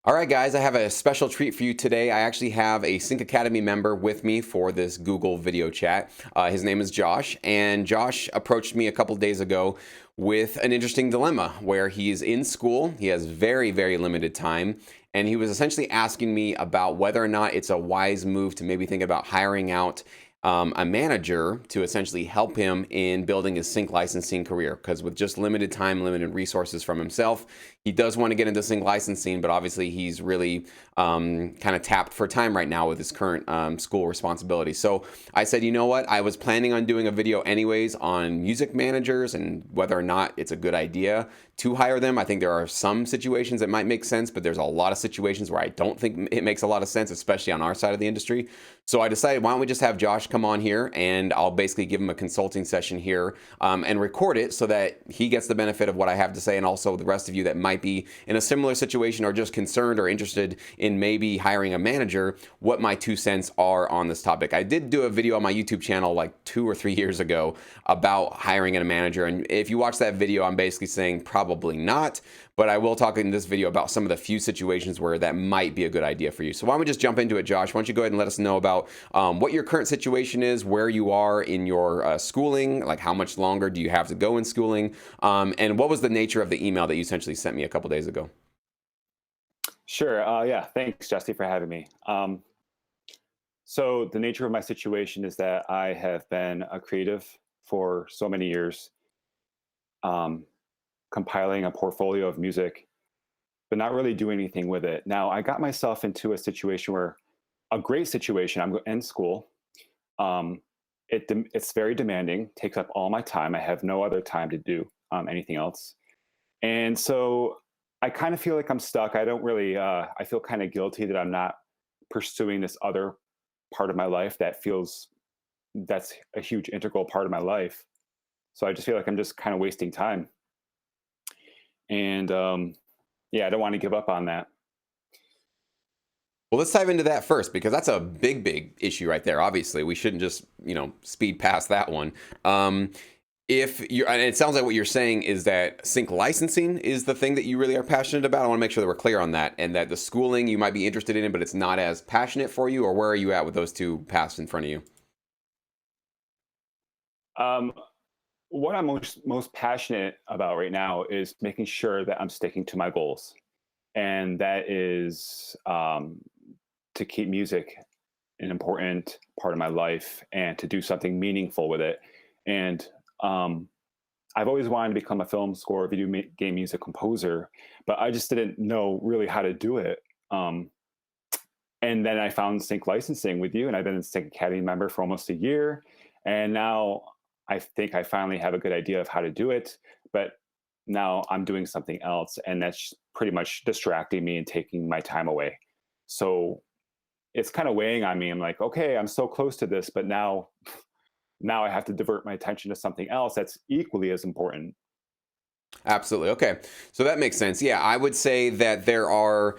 All right, guys, I have a special treat for you today. I actually have a Sync Academy member with me for this Google video chat. His name is Josh, and Josh approached me a couple days ago with an interesting dilemma where he's in school. He has very, very limited time, and he was essentially asking me about whether or not it's a wise move to maybe think about hiring out a manager to essentially help him in building his sync licensing career. Because with just limited time, limited resources from himself, he does want to get into sync licensing, but obviously he's really kind of tapped for time right now with his current school responsibilities. So I said, you know what? I was planning on doing a video anyways on music managers and whether or not it's a good idea to hire them. I think there are some situations that might make sense, but there's a lot of situations where I don't think it makes a lot of sense, especially on our side of the industry. So I decided, why don't we just have Josh come on here and I'll basically give him a consulting session here and record it so that he gets the benefit of what I have to say, and also the rest of you that might be in a similar situation or just concerned or interested in maybe hiring a manager, what my 2 cents are on this topic. I did do a video on my YouTube channel like 2 or 3 years ago about hiring a manager, and if you watch that video, I'm basically saying probably not, but I will talk in this video about some of the few situations where that might be a good idea for you. So why don't we just jump into it, Josh? Why don't you go ahead and let us know about what your current situation is, where you are in your schooling, like how much longer do you have to go in schooling, and what was the nature of the email that you essentially sent me a couple days ago? Sure. Yeah. Thanks, Jesse, for having me. So the nature of my situation is that I have been a creative for so many years, um, compiling a portfolio of music, but not really doing anything with it. Now, I got myself into a situation where a great situation. I'm in school. Um, it's very demanding, takes up all my time. I have no other time to do anything else. And so I kind of feel like I'm stuck. I don't really, I feel kind of guilty that I'm not pursuing this other part of my life that's a huge integral part of my life. So I just feel like I'm just kind of wasting time. And yeah, I don't want to give up on that. Well, let's dive into that first because that's a big, big issue right there. Obviously, we shouldn't just, speed past that one. If you and it sounds like what you're saying is that sync licensing is the thing that you really are passionate about. I want to make sure that we're clear on that, and that the schooling you might be interested in, but it's not as passionate for you. Or where are you at with those two paths in front of you? Um, what I'm most passionate about right now is making sure that I'm sticking to my goals, and that is to keep music an important part of my life and to do something meaningful with it. And um, I've always wanted to become a film score, game music composer, but I just didn't know really how to do it. Um, and then I found Sync Licensing with you, and I've been a Sync Academy member for almost a year. And now I think I finally have a good idea of how to do it. But now I'm doing something else, and that's pretty much distracting me and taking my time away. So it's kind of weighing on me. I'm like, okay, I'm so close to this, but now I have to divert my attention to something else that's equally as important. Absolutely. Okay. So that makes sense. Yeah, I would say that there are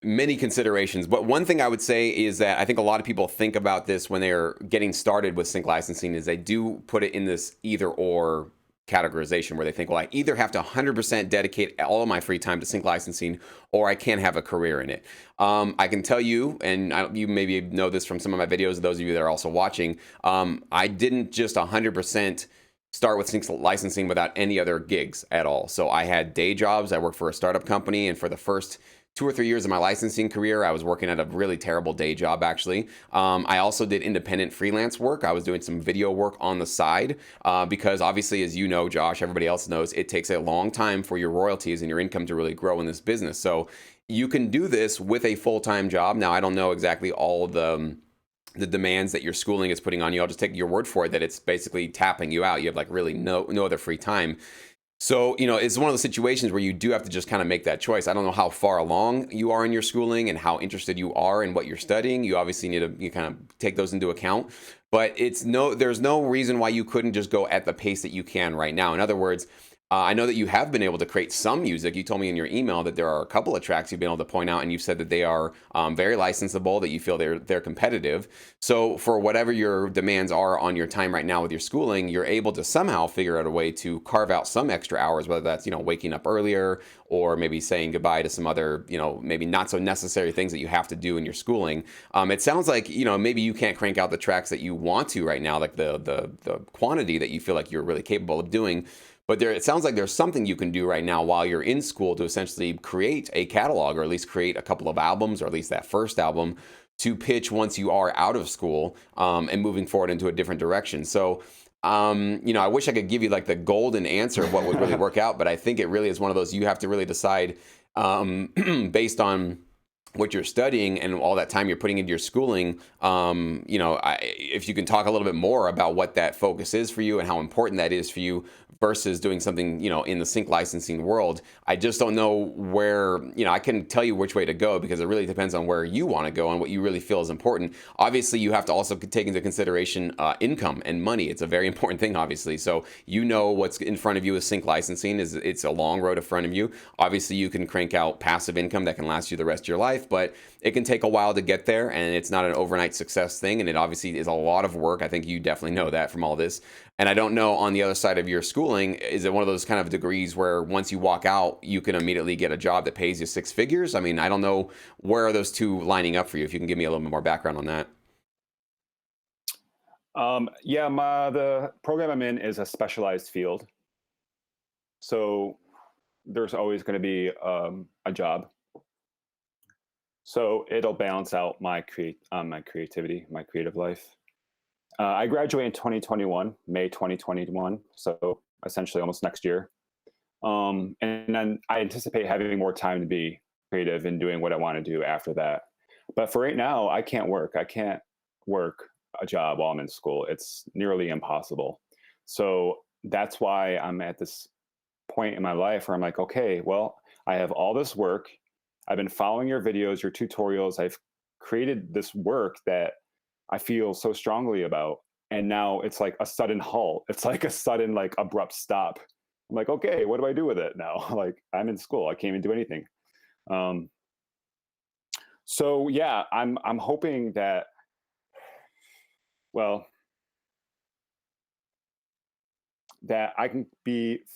many considerations, but one thing I would say is that I think a lot of people think about this when they're getting started with sync licensing is they do put it in this either or categorization where they think, well, I either have to 100% dedicate all of my free time to sync licensing or I can't have a career in it. I can tell you, and you maybe know this from some of my videos, those of you that are also watching, I didn't just 100% start with sync licensing without any other gigs at all. So I had day jobs. I worked for a startup company, and for the first 2 or 3 years of my licensing career, I was working at a really terrible day job, actually. I also did independent freelance work. I was doing some video work on the side because obviously, as you know, Josh, everybody else knows, it takes a long time for your royalties and your income to really grow in this business. So you can do this with a full-time job. Now, I don't know exactly all the demands that your schooling is putting on you. I'll just take your word for it that it's basically tapping you out. You have like really no other free time. So, it's one of those situations where you do have to just kind of make that choice. I don't know how far along you are in your schooling and how interested you are in what you're studying. You obviously need to kind of take those into account. But there's no reason why you couldn't just go at the pace that you can right now. In other words, I know that you have been able to create some music. You told me in your email that there are a couple of tracks you've been able to point out, and you've said that they are very licensable, that you feel they're competitive. So for whatever your demands are on your time right now with your schooling, you're able to somehow figure out a way to carve out some extra hours, whether that's, waking up earlier or maybe saying goodbye to some other, maybe not so necessary things that you have to do in your schooling. It sounds like, maybe you can't crank out the tracks that you want to right now, like the quantity that you feel like you're really capable of doing. But it sounds like there's something you can do right now while you're in school to essentially create a catalog, or at least create a couple of albums, or at least that first album, to pitch once you are out of school, and moving forward into a different direction. So, I wish I could give you like the golden answer of what would really work out, but I think it really is one of those you have to really decide, based on what you're studying and all that time you're putting into your schooling. If you can talk a little bit more about what that focus is for you and how important that is for you versus doing something, in the sync licensing world. I just don't know where, I can tell you which way to go, because it really depends on where you want to go and what you really feel is important. Obviously, you have to also take into consideration income and money. It's a very important thing, obviously. So what's in front of you with sync licensing it's a long road in front of you. Obviously, you can crank out passive income that can last you the rest of your life, but it can take a while to get there, and it's not an overnight success thing, and it obviously is a lot of work. I think you definitely know that from all this. And I don't know, on the other side of your schooling, is it one of those kind of degrees where once you walk out, you can immediately get a job that pays you six figures? I mean, I don't know, where are those two lining up for you? If you can give me a little bit more background on that. The program I'm in is a specialized field, so there's always going to be a job. So it'll balance out my creativity, my creative life. I graduate in 2021, May 2021, so essentially almost next year. And then I anticipate having more time to be creative and doing what I want to do after that. But for right now, I can't work. I can't work a job while I'm in school. It's nearly impossible. So that's why I'm at this point in my life where I'm like, okay, well, I have all this work. I've been following your videos, your tutorials. I've created this work that I feel so strongly about. And now it's like a sudden halt. It's like a sudden, like, abrupt stop. I'm like, okay, what do I do with it now? Like, I'm in school. I can't even do anything. So yeah, I'm hoping that, well, that I can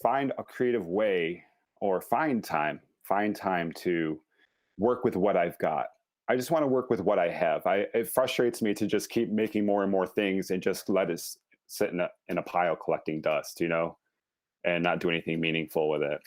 find a creative way, or find time to work with what I've got. I just want to work with what I have. It frustrates me to just keep making more and more things and just let it sit in a pile collecting dust, and not do anything meaningful with it.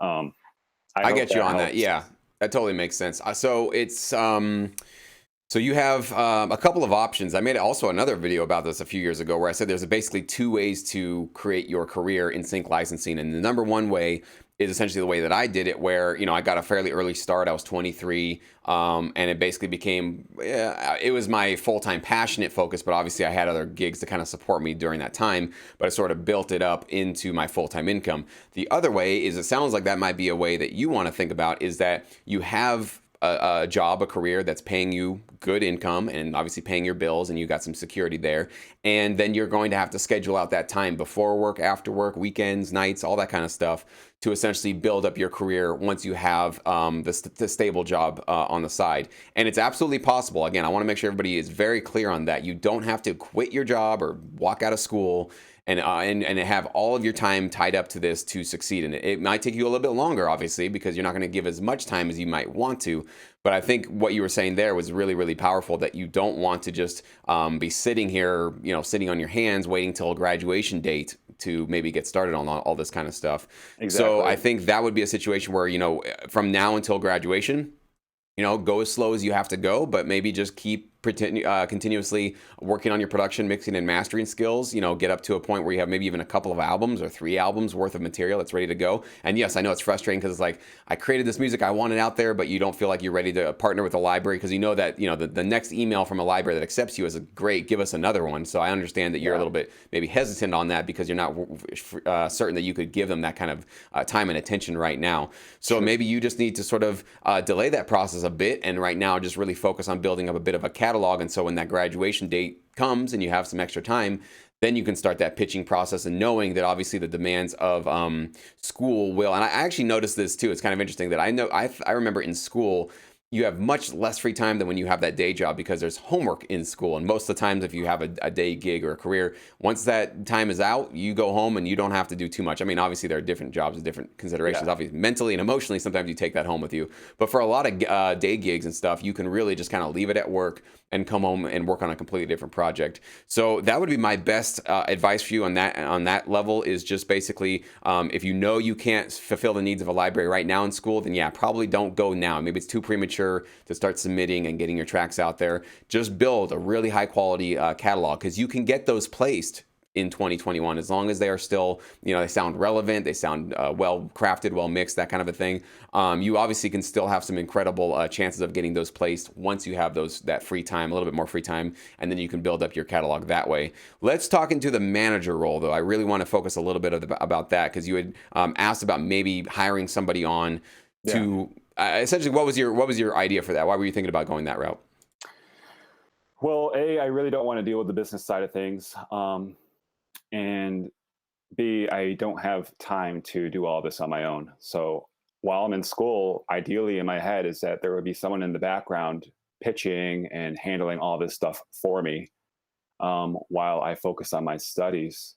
I get you on that. Yeah, that totally makes sense. So it's so you have a couple of options. I made also another video about this a few years ago where I said there's basically two ways to create your career in sync licensing, and the number one way is essentially the way that I did it, where I got a fairly early start. I was 23, and it basically became it was my full-time passionate focus, but obviously I had other gigs to kind of support me during that time, but I sort of built it up into my full-time income. The other way is, it sounds like that might be a way that you want to think about, is that you have a job, a career that's paying you good income and obviously paying your bills, and you got some security there. And then you're going to have to schedule out that time before work, after work, weekends, nights, all that kind of stuff, to essentially build up your career once you have the stable job on the side. And it's absolutely possible. Again, I want to make sure everybody is very clear on that. You don't have to quit your job or walk out of school and have all of your time tied up to this to succeed in it. It might take you a little bit longer, obviously, because you're not going to give as much time as you might want to. But I think what you were saying there was really, really powerful, that you don't want to just be sitting here, sitting on your hands, waiting till a graduation date to maybe get started on all this kind of stuff. Exactly. So I think that would be a situation where, from now until graduation, go as slow as you have to go, but maybe just keep continuously working on your production, mixing and mastering skills, get up to a point where you have maybe even a couple of albums or 3 albums worth of material that's ready to go. And yes, I know it's frustrating, because it's like, I created this music, I want it out there, but you don't feel like you're ready to partner with a library, because that, the next email from a library that accepts you is great, give us another one. So I understand that you're a little bit maybe hesitant on that, because you're not certain that you could give them that kind of time and attention right now. So maybe you just need to sort of delay that process a bit, and right now just really focus on building up a bit of a catalog. And so when that graduation date comes and you have some extra time, then you can start that pitching process, and knowing that obviously the demands of school will. And I actually noticed this too. It's kind of interesting that I remember in school you have much less free time than when you have that day job, because there's homework in school. And most of the times, if you have a day gig or a career, once that time is out, you go home and you don't have to do too much. I mean, obviously there are different jobs and different considerations. Yeah. Obviously, mentally and emotionally, sometimes you take that home with you. But for a lot of day gigs and stuff, you can really just kind of leave it at work and come home and work on a completely different project. So that would be my best advice for you on that level, is just basically, if you know you can't fulfill the needs of a library right now in school, then yeah, probably don't go now. Maybe it's too premature to start submitting and getting your tracks out there. Just build a really high quality catalog, because you can get those placed in 2021, as long as they are still, they sound relevant, they sound well crafted, well mixed, that kind of a thing. You obviously can still have some incredible chances of getting those placed once you have that free time, a little bit more free time, and then you can build up your catalog that way. Let's talk into the manager role, though. I really want to focus a little bit about that, because you had asked about maybe hiring somebody on to essentially, what was your idea for that? Why were you thinking about going that route? Well, A, I really don't want to deal with the business side of things. And B, I don't have time to do all this on my own. So while I'm in school, ideally in my head is that there would be someone in the background pitching and handling all this stuff for me, while I focus on my studies.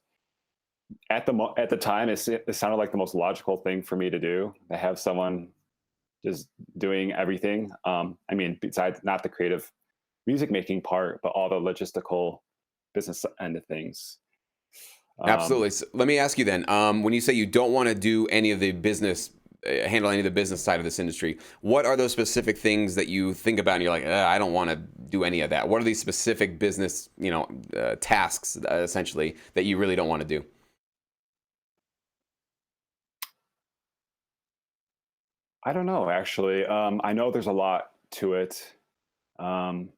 At the time, it sounded like the most logical thing for me to do, to have someone just doing everything. I mean, besides not the creative music making part, but all the logistical business end of things. Absolutely. So let me ask you then, when you say you don't want to do any of the business, handle any of the business side of this industry, what are those specific things that you think about and you're like, I don't want to do any of that? What are these specific business, tasks essentially that you really don't want to do? I don't know, actually. I know there's a lot to it. Um,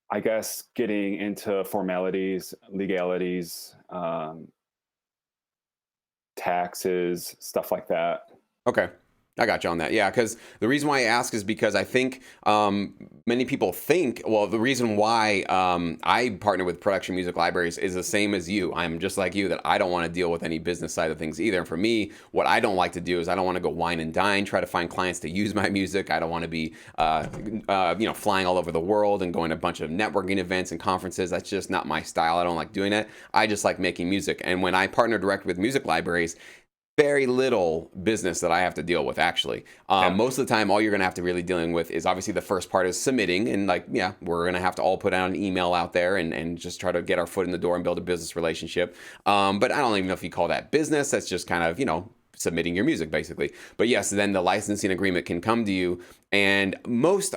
I guess getting into formalities, legalities, taxes, stuff like that. Okay. I got you on that. Yeah, because the reason why I ask is because I think many people think, well, the reason why I partner with Production Music Libraries is the same as you. I'm just like you, that I don't want to deal with any business side of things either. And for me, what I don't like to do is I don't want to go wine and dine, try to find clients to use my music. I don't want to be, flying all over the world and going to a bunch of networking events and conferences. That's just not my style. I don't like doing that. I just like making music. And when I partner directly with music libraries, very little business that I have to deal with, actually. Yeah. Most of the time, all you're going to have to really dealing with is obviously the first part is submitting. And we're going to have to all put out an email out there and just try to get our foot in the door and build a business relationship. But I don't even know if you call that business. That's just kind of, submitting your music basically. But yes, then the licensing agreement can come to you. And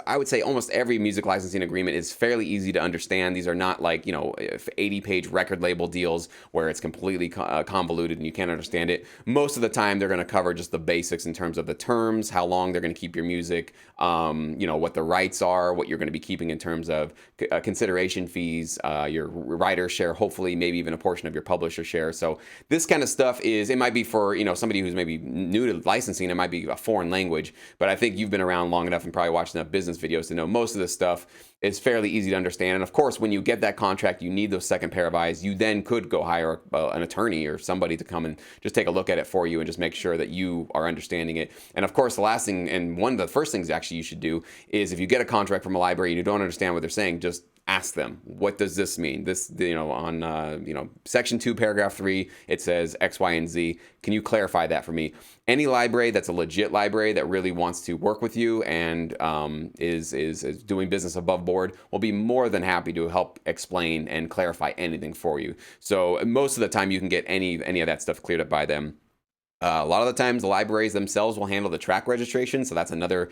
I would say almost every music licensing agreement is fairly easy to understand. These are not like, 80-page record label deals where it's completely convoluted and you can't understand it. Most of the time, they're going to cover just the basics in terms of the terms, how long they're going to keep your music, what the rights are, what you're going to be keeping in terms of consideration fees, your writer share, hopefully maybe even a portion of your publisher share. So this kind of stuff it might be for, somebody who's maybe new to licensing, it might be a foreign language, but I think you've been around long enough and probably watched enough business videos to know most of this stuff is fairly easy to understand. And of course, when you get that contract, you need those second pair of eyes. You then could go hire an attorney or somebody to come and just take a look at it for you and just make sure that you are understanding it. And of course, the last thing, and one of the first things actually you should do, is if you get a contract from a library and you don't understand what they're saying, just ask them, what does this mean? This, on section 2, paragraph 3, it says X, Y, and Z. Can you clarify that for me? Any library that's a legit library that really wants to work with you and is doing business above board will be more than happy to help explain and clarify anything for you. So most of the time you can get any of that stuff cleared up by them. A lot of the times, the libraries themselves will handle the track registration, so that's another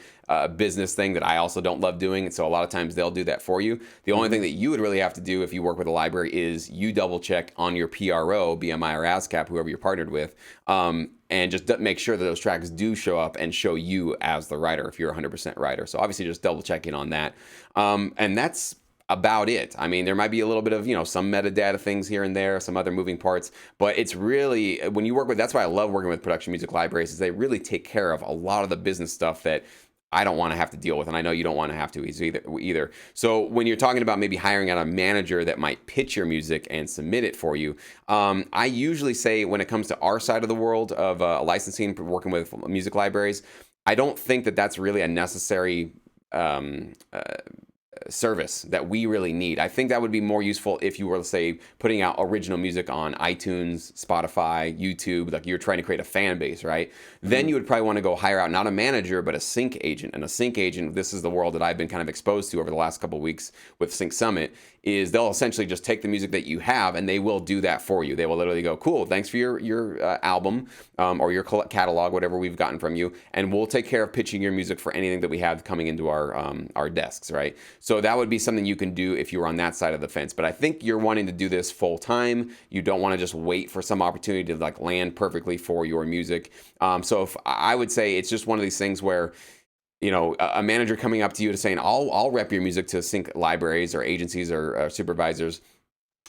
business thing that I also don't love doing. And so a lot of times they'll do that for you. The only thing that you would really have to do if you work with a library is you double check on your PRO, BMI or ASCAP, whoever you're partnered with, and just make sure that those tracks do show up and show you as the writer if you're 100% writer. So obviously just double check in on that. And that's about it. I mean, there might be a little bit of, some metadata things here and there, some other moving parts, but it's really, when you work with, that's why I love working with Production Music Libraries, is they really take care of a lot of the business stuff that I don't want to have to deal with, and I know you don't want to have to either. So when you're talking about maybe hiring out a manager that might pitch your music and submit it for you, I usually say when it comes to our side of the world of licensing, working with music libraries, I don't think that that's really a necessary um, uh, service that we really need. I think that would be more useful if you were, say, putting out original music on iTunes, Spotify, YouTube, like you're trying to create a fan base, right? Then Mhm. you would probably want to go hire out not a manager, but a sync agent. And a sync agent, this is the world that I've been kind of exposed to over the last couple of weeks with Sync Summit, is they'll essentially just take the music that you have and they will do that for you. They will literally go, cool, thanks for your album or your catalog, whatever we've gotten from you, and we'll take care of pitching your music for anything that we have coming into our desks, right? So that would be something you can do if you were on that side of the fence. But I think you're wanting to do this full time. You don't want to just wait for some opportunity to like land perfectly for your music. So if I would say it's just one of these things where a manager coming up to you to saying, I'll rep your music to sync libraries or agencies or supervisors.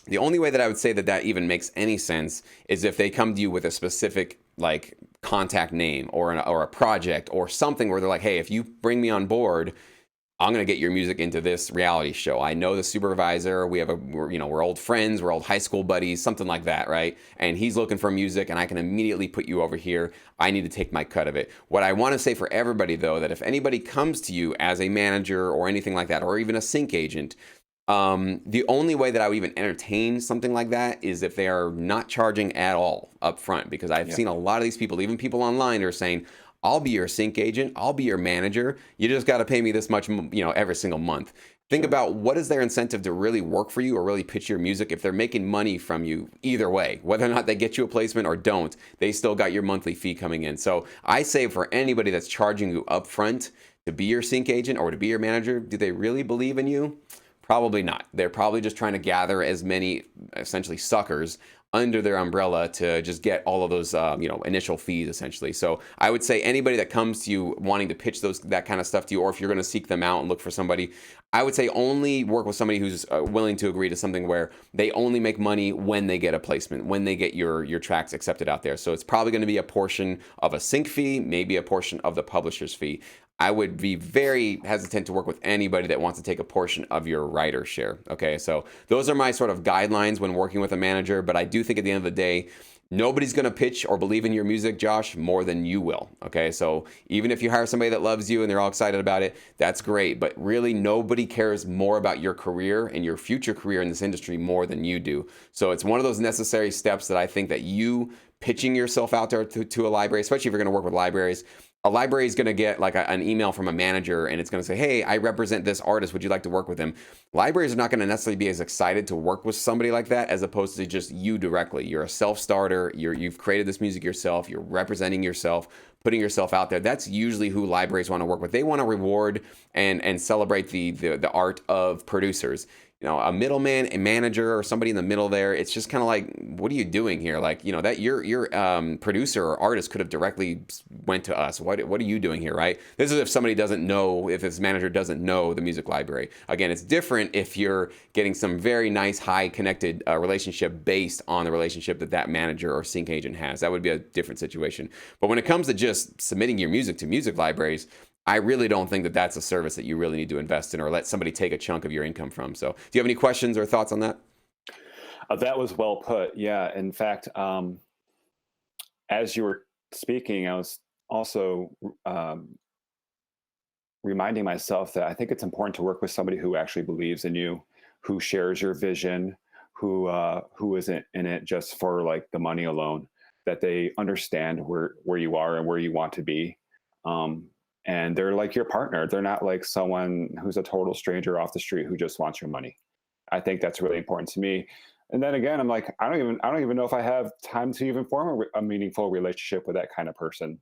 The only way that I would say that that even makes any sense is if they come to you with a specific like contact name or a project or something where they're like, hey, if you bring me on board, I'm going to get your music into this reality show. I know the supervisor. We're old friends. We're old high school buddies, something like that, right? And he's looking for music and I can immediately put you over here. I need to take my cut of it. What I want to say for everybody though, that if anybody comes to you as a manager or anything like that, or even a sync agent, the only way that I would even entertain something like that is if they are not charging at all up front, because I've Yeah. seen a lot of these people, even people online, are saying, I'll be your sync agent, I'll be your manager. You just got to pay me this much, every single month. Think Sure. about what is their incentive to really work for you or really pitch your music if they're making money from you either way, whether or not they get you a placement or don't, they still got your monthly fee coming in. So I say for anybody that's charging you up front to be your sync agent or to be your manager, do they really believe in you? Probably not. They're probably just trying to gather as many essentially suckers under their umbrella to just get all of those initial fees essentially. So I would say anybody that comes to you wanting to pitch that kind of stuff to you, or if you're going to seek them out and look for somebody, I would say only work with somebody who's willing to agree to something where they only make money when they get a placement, when they get your tracks accepted out there. So it's probably going to be a portion of a sync fee, maybe a portion of the publisher's fee. I would be very hesitant to work with anybody that wants to take a portion of your writer share. Okay, so those are my sort of guidelines when working with a manager. But I do think at the end of the day, nobody's going to pitch or believe in your music, Josh, more than you will. Okay, so even if you hire somebody that loves you and they're all excited about it, that's great. But really, nobody cares more about your career and your future career in this industry more than you do. So it's one of those necessary steps that I think that you pitching yourself out there to a library, especially if you're going to work with libraries. A library is going to get like an email from a manager and it's going to say, hey, I represent this artist. Would you like to work with him? Libraries are not going to necessarily be as excited to work with somebody like that as opposed to just you directly. You're a self-starter. You've created this music yourself. You're representing yourself, putting yourself out there. That's usually who libraries want to work with. They want to reward and celebrate the art of producers. A middleman, a manager, or somebody in the middle there, it's just kind of like, what are you doing here? Like, that your producer or artist could have directly went to us. What are you doing here, right? This is if somebody doesn't know, if this manager doesn't know the music library. Again, it's different if you're getting some very nice, high connected relationship based on the relationship that manager or sync agent has. That would be a different situation. But when it comes to just submitting your music to music libraries, I really don't think that that's a service that you really need to invest in or let somebody take a chunk of your income from. So, do you have any questions or thoughts on that? That was well put. Yeah. In fact, as you were speaking, I was also um, reminding myself that I think it's important to work with somebody who actually believes in you, who shares your vision, who isn't in it just for like the money alone, that they understand where you are and where you want to be. Um, and they're like your partner. They're not like someone who's a total stranger off the street who just wants your money. I think that's really important to me. And then again, I'm like, I don't even know if I have time to even form a meaningful relationship with that kind of person.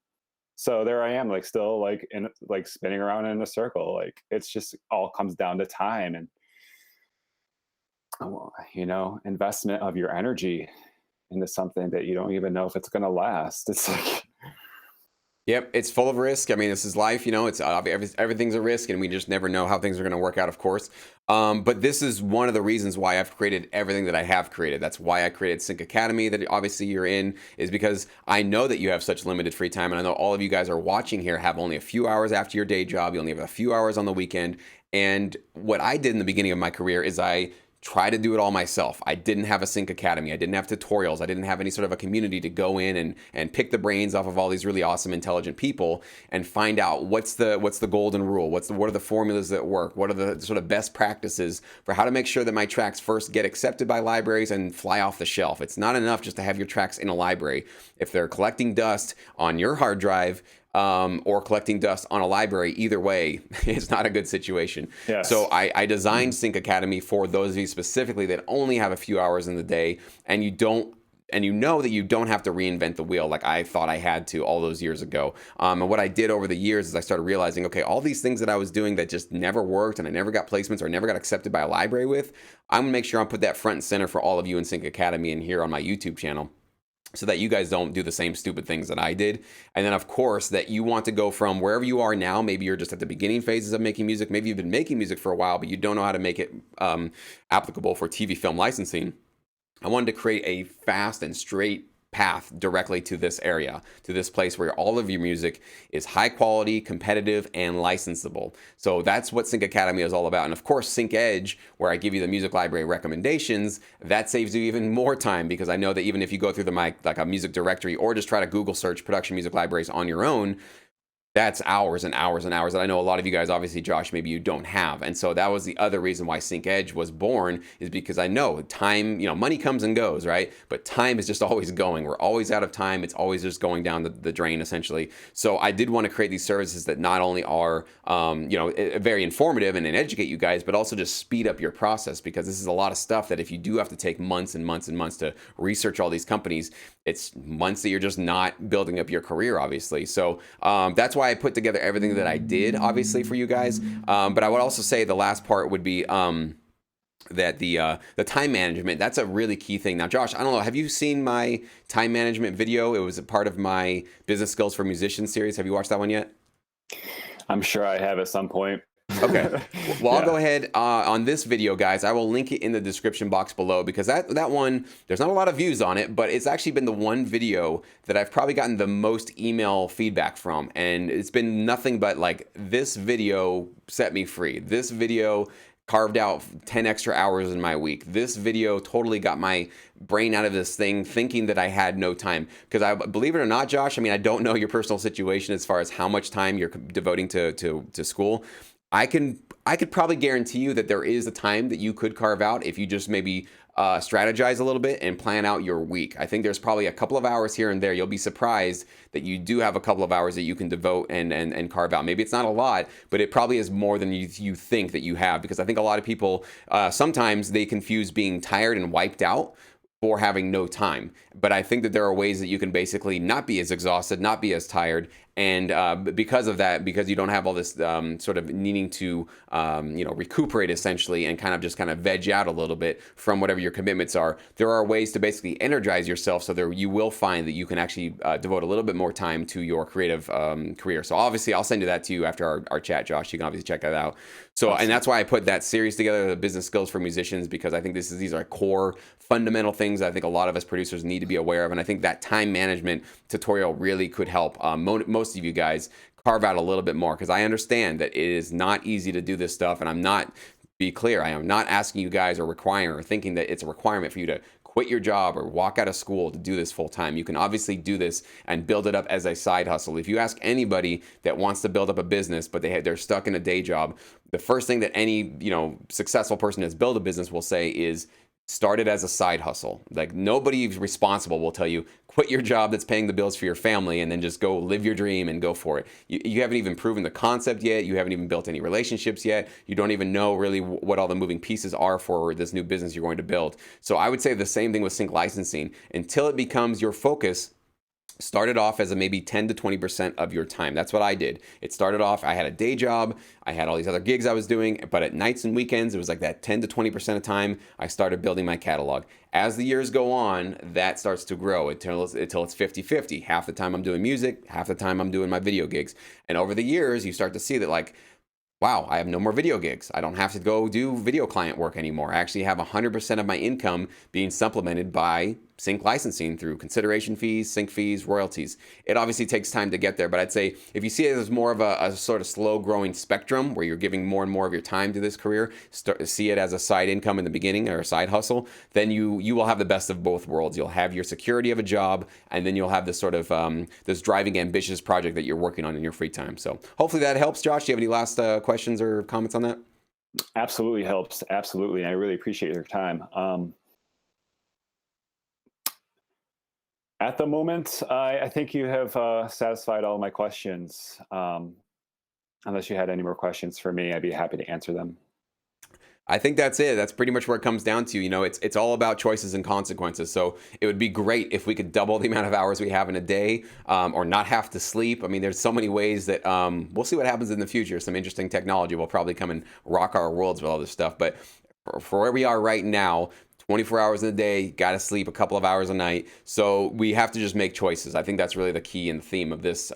So there I am, like still like in like spinning around in a circle. Like it's just all comes down to time and investment of your energy into something that you don't even know if it's going to last. It's like Yep, it's full of risk. I mean, this is life, you know. It's everything's a risk, and we just never know how things are going to work out, of course. But this is one of the reasons why I've created everything that I have created. That's why I created Sync Academy, that obviously you're in, is because I know that you have such limited free time, and I know all of you guys are watching here have only a few hours after your day job. You only have a few hours on the weekend. And what I did in the beginning of my career is I try to do it all myself. I didn't have a Sync Academy. I didn't have tutorials. I didn't have any sort of a community to go in and pick the brains off of all these really awesome, intelligent people and find out what's the golden rule. What are the formulas that work? What are the sort of best practices for how to make sure that my tracks first get accepted by libraries and fly off the shelf? It's not enough just to have your tracks in a library. If they're collecting dust on your hard drive, or collecting dust on a library, either way, it's not a good situation. Yes. So I designed Sync Academy for those of you specifically that only have a few hours in the day, and you know that you don't have to reinvent the wheel like I thought I had to all those years ago. And what I did over the years is I started realizing, okay, all these things that I was doing that just never worked and I never got placements or never got accepted by a library with, I'm gonna make sure I put that front and center for all of you in Sync Academy and here on my YouTube channel, so that you guys don't do the same stupid things that I did. And then, of course, that you want to go from wherever you are now. Maybe you're just at the beginning phases of making music. Maybe you've been making music for a while, but you don't know how to make it applicable for TV film licensing. I wanted to create a fast and straight path directly to this area, to this place where all of your music is high quality, competitive, and licensable. So that's what Sync Academy is all about. And of course, Sync Edge, where I give you the music library recommendations, that saves you even more time, because I know that even if you go through like a music directory or just try to Google search production music libraries on your own, that's hours and hours and hours that I know a lot of you guys, obviously, Josh, maybe you don't have. And so that was the other reason why Sync Edge was born, is because I know time, money comes and goes, right? But time is just always going. We're always out of time. It's always just going down the drain, essentially. So I did want to create these services that not only are, very informative and educate you guys, but also just speed up your process, because this is a lot of stuff that if you do have to take months and months and months to research all these companies, it's months that you're just not building up your career, obviously. So that's why I put together everything that I did, obviously, for you guys. But I would also say the last part would be that the time management, that's a really key thing. Now, Josh, I don't know, have you seen my time management video? It was a part of my Business Skills for Musicians series. Have you watched that one yet? I'm sure I have at some point. Okay. Well, I'll go ahead on this video, guys. I will link it in the description box below, because that one, there's not a lot of views on it, but it's actually been the one video that I've probably gotten the most email feedback from. And it's been nothing but like, this video set me free. This video carved out 10 extra hours in my week. This video totally got my brain out of this thing, thinking that I had no time. Because I believe it or not, Josh, I mean, I don't know your personal situation as far as how much time you're devoting to school. I could probably guarantee you that there is a time that you could carve out if you just maybe strategize a little bit and plan out your week. I think there's probably a couple of hours here and there. You'll be surprised that you do have a couple of hours that you can devote and carve out. Maybe it's not a lot, but it probably is more than you think that you have, because I think a lot of people, sometimes they confuse being tired and wiped out for having no time. But I think that there are ways that you can basically not be as exhausted, not be as tired. And because of that, because you don't have all this sort of needing to, recuperate essentially and kind of veg out a little bit from whatever your commitments are, there are ways to basically energize yourself so that you will find that you can actually devote a little bit more time to your creative career. So obviously I'll send you that to you after our chat, Josh. You can obviously check that out. So, and that's why I put that series together, the Business Skills for Musicians, because I think these are core fundamental things I think a lot of us producers need to be aware of. And I think that time management tutorial really could help most of you guys carve out a little bit more, because I understand that it is not easy to do this stuff. And I'm not, be clear, I am not asking you guys or requiring or thinking that it's a requirement for you to quit your job or walk out of school to do this full time. You can obviously do this and build it up as a side hustle. If you ask anybody that wants to build up a business, but they're stuck in a day job, the first thing that any successful person that's built a business will say is, start it as a side hustle. Like, nobody responsible will tell you, quit your job that's paying the bills for your family and then just go live your dream and go for it. You haven't even proven the concept yet. You haven't even built any relationships yet. You don't even know really what all the moving pieces are for this new business you're going to build. So I would say the same thing with sync licensing. Until it becomes your focus, started off as a maybe 10 to 20% of your time. That's what I did. It started off, I had a day job, I had all these other gigs I was doing, but at nights and weekends, it was like that 10 to 20% of time I started building my catalog. As the years go on, that starts to grow until it's 50-50. Half the time I'm doing music, half the time I'm doing my video gigs. And over the years, you start to see that like, wow, I have no more video gigs. I don't have to go do video client work anymore. I actually have 100% of my income being supplemented by sync licensing through consideration fees, sync fees, royalties. It obviously takes time to get there, but I'd say if you see it as more of a sort of slow growing spectrum where you're giving more and more of your time to this career, see it as a side income in the beginning or a side hustle, then you will have the best of both worlds. You'll have your security of a job, and then you'll have this sort of this driving, ambitious project that you're working on in your free time. So hopefully that helps. Josh, do you have any last questions or comments on that? Absolutely helps. Absolutely. I really appreciate your time. At the moment, I think you have satisfied all my questions. Unless you had any more questions for me, I'd be happy to answer them. I think that's it. That's pretty much where it comes down to. You know, it's all about choices and consequences. So it would be great if we could double the amount of hours we have in a day, or not have to sleep. I mean, there's so many ways that we'll see what happens in the future. Some interesting technology will probably come and rock our worlds with all this stuff. But for where we are right now, 24 hours in a day, got to sleep a couple of hours a night. So we have to just make choices. I think that's really the key and theme of this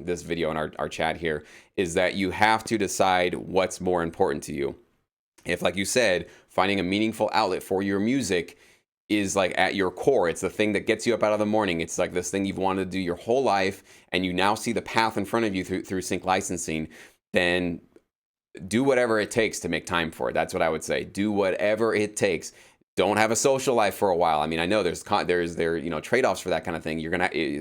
this video and our chat here, is that you have to decide what's more important to you. If, like you said, finding a meaningful outlet for your music is like at your core, it's the thing that gets you up out of the morning. It's like this thing you've wanted to do your whole life, and you now see the path in front of you through sync licensing, then do whatever it takes to make time for it. That's what I would say. Do whatever it takes. Don't have a social life for a while. I mean, I know there's trade-offs for that kind of thing.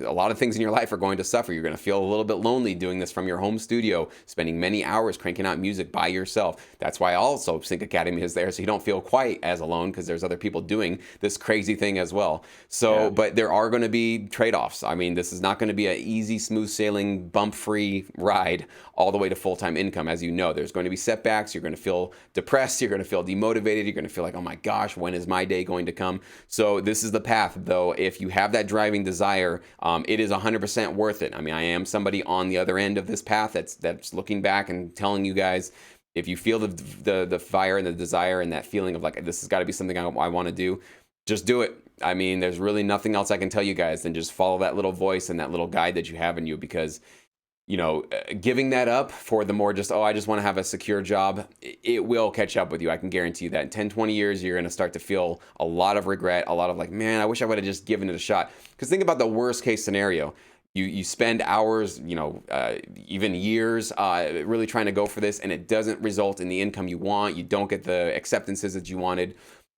A lot of things in your life are going to suffer. You're going to feel a little bit lonely doing this from your home studio, spending many hours cranking out music by yourself. That's why also Sync Academy is there, so you don't feel quite as alone, because there's other people doing this crazy thing as well. So, yeah. But there are going to be trade-offs. I mean, this is not going to be an easy, smooth sailing, bump-free ride all the way to full-time income. As you know, there's going to be setbacks. You're going to feel depressed. You're going to feel demotivated. You're going to feel like, oh my gosh, when is my day going to come? So this is the path, though. If you have that driving desire, it is 100% worth it. I mean, I am somebody on the other end of this path that's looking back and telling you guys, if you feel the fire and the desire and that feeling of like, this has got to be something I want to do, just do it. I mean, there's really nothing else I can tell you guys than just follow that little voice and that little guide that you have in you, because giving that up for the more just, I just want to have a secure job, it will catch up with you. I can guarantee you that in 10, 20 years, you're going to start to feel a lot of regret, a lot of like, man, I wish I would have just given it a shot. Because think about the worst case scenario. You spend hours, even years, really trying to go for this, and it doesn't result in the income you want. You don't get the acceptances that you wanted.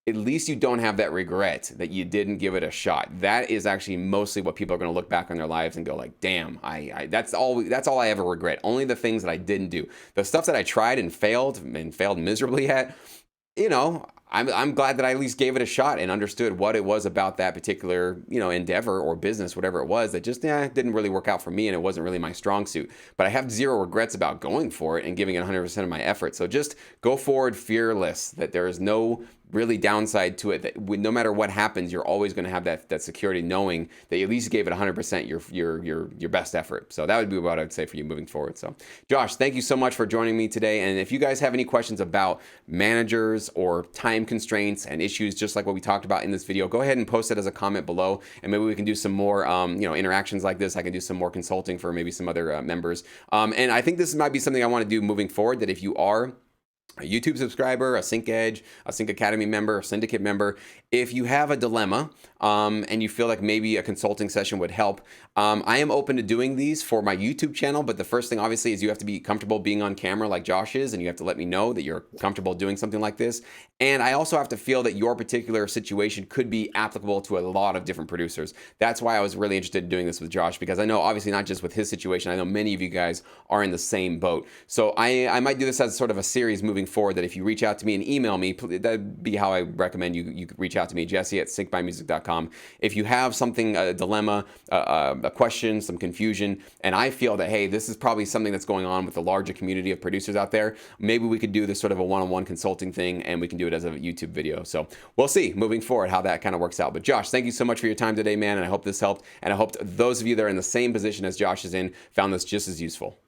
At least you don't have that regret that you didn't give it a shot. That is actually mostly what people are going to look back on their lives and go like, damn, that's all I ever regret. Only the things that I didn't do. The stuff that I tried and failed miserably at, I'm glad that I at least gave it a shot and understood what it was about that particular, endeavor or business, whatever it was, that just didn't really work out for me, and it wasn't really my strong suit. But I have zero regrets about going for it and giving it 100% of my effort. So just go forward fearless, that there is no really downside to it, that no matter what happens, you're always going to have that security, knowing that you at least gave it 100% your best effort. So that would be what I would say for you moving forward. So Josh, thank you so much for joining me today. And if you guys have any questions about managers or time constraints and issues just like what we talked about in this video, go ahead and post it as a comment below, and maybe we can do some more interactions like this. I can do some more consulting for maybe some other members. And I think this might be something I want to do moving forward, that if you are a YouTube subscriber, a Sync Edge, a Sync Academy member, a Syndicate member, if you have a dilemma and you feel like maybe a consulting session would help, I am open to doing these for my YouTube channel. But the first thing, obviously, is you have to be comfortable being on camera like Josh is, and you have to let me know that you're comfortable doing something like this. And I also have to feel that your particular situation could be applicable to a lot of different producers. That's why I was really interested in doing this with Josh, because I know, obviously, not just with his situation, I know many of you guys are in the same boat. So I might do this as sort of a series moving moving forward that if you reach out to me and email me, that'd be how I recommend you reach out to me, jesse@syncmymusic.com. If you have something, a dilemma, a question, some confusion, and I feel that, hey, this is probably something that's going on with the larger community of producers out there, maybe we could do this sort of a one-on-one consulting thing, and we can do it as a YouTube video. So we'll see moving forward how that kind of works out. But Josh, thank you so much for your time today, man, and I hope this helped. And I hope those of you that are in the same position as Josh is in found this just as useful.